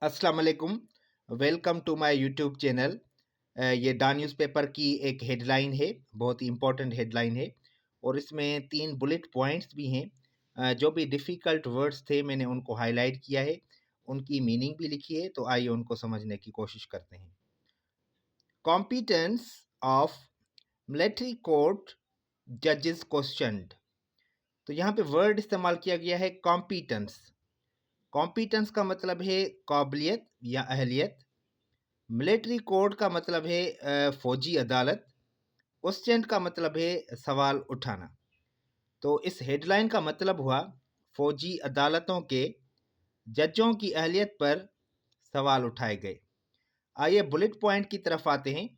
अस्सलाम वालेकुम। Welcome to my YouTube channel. ये डा न्यूज़पेपर की एक हेडलाइन है, बहुत ही इम्पोर्टेंट हेडलाइन है और इसमें 3 बुलेट पॉइंट्स भी हैं। जो भी डिफ़िकल्ट वर्ड्स थे मैंने उनको हाईलाइट किया है, उनकी मीनिंग भी लिखी है, तो आइए उनको समझने की कोशिश करते हैं। कॉम्पिटेंस ऑफ मिलिट्री कोर्ट जजेस क्वेश्चनड। तो यहाँ पे वर्ड इस्तेमाल किया गया है कॉम्पिटेंस। कॉम्पिटेंस का मतलब है काबिलियत या अहलियत। मिलिट्री कोर्ट का मतलब है फौजी अदालत। क्वेश्चन का मतलब है सवाल उठाना। तो इस हेडलाइन का मतलब हुआ फौजी अदालतों के जजों की अहलियत पर सवाल उठाए गए। आइए बुलेट पॉइंट की तरफ आते हैं।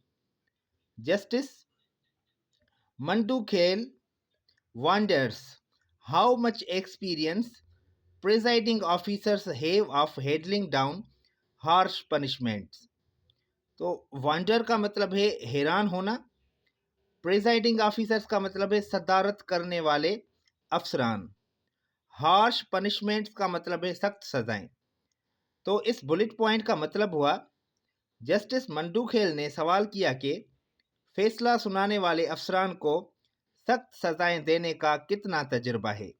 Justice Mandokhel wonders how much experience presiding officers have of handling down harsh punishments। तो वंडर का मतलब है हैरान होना। प्रेसाइडिंग ऑफिसर्स का मतलब है सदारत करने वाले अफसरान। हार्श पनिशमेंट्स का मतलब है सख्त सजाएं। तो इस बुलेट पॉइंट का मतलब हुआ जस्टिस मंडूखेल ने सवाल किया कि फैसला सुनाने वाले अफसरान को सख्त सजाएं देने का कितना तजुर्बा है।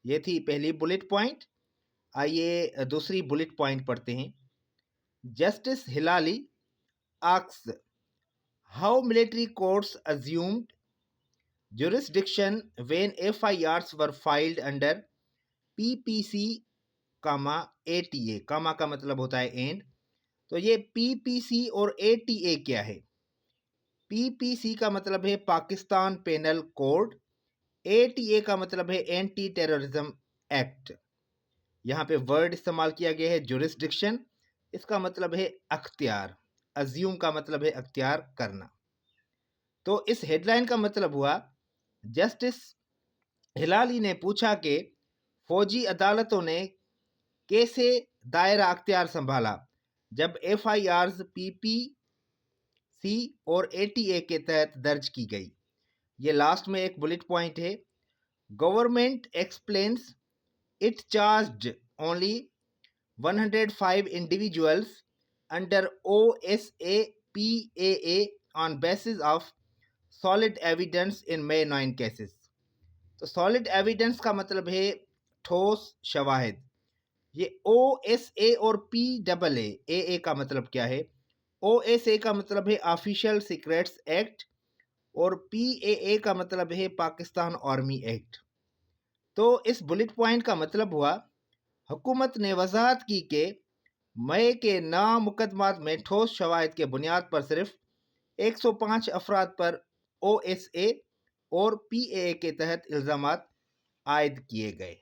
ये थी पहली बुलेट पॉइंट। आइए दूसरी बुलेट पॉइंट पढ़ते हैं। Justice Hilali asks how military courts assumed jurisdiction when FIRs were filed under PPC, ATA। कामा का मतलब होता है एंड। तो ये PPC और ATA क्या है? PPC का मतलब है पाकिस्तान पेनल कोड। ATA का मतलब है एंटी टेररिज्म एक्ट। यहाँ पे वर्ड इस्तेमाल किया गया है जुरिस्डिक्शन, इसका मतलब है अख्तियार। अज्यूम का मतलब है अख्तियार करना। तो इस हेडलाइन का मतलब हुआ जस्टिस हिलाली ने पूछा कि फौजी अदालतों ने कैसे दायरा अख्तियार संभाला जब FIRs PPC और ATA के तहत दर्ज की गई। ये लास्ट में एक बुलेट पॉइंट है। Government explains it charged only 105 individuals under OSA PAA on basis of solid evidence in may 9 cases. तो सॉलिड एविडेंस का मतलब है ठोस शवाहिद। ये OSA और PAA का मतलब क्या है? OSA का मतलब है ऑफिशियल सीक्रेट्स एक्ट और PAA का मतलब है पाकिस्तान आर्मी एक्ट। तो इस बुलेट पॉइंट का मतलब हुआ हुकूमत ने वजाहत की कि मई के 9 मुकदमात में ठोस शवाहिद के बुनियाद पर सिर्फ 105 अफराद पर OSA और PAA के तहत इल्ज़ामात आयद किए गए।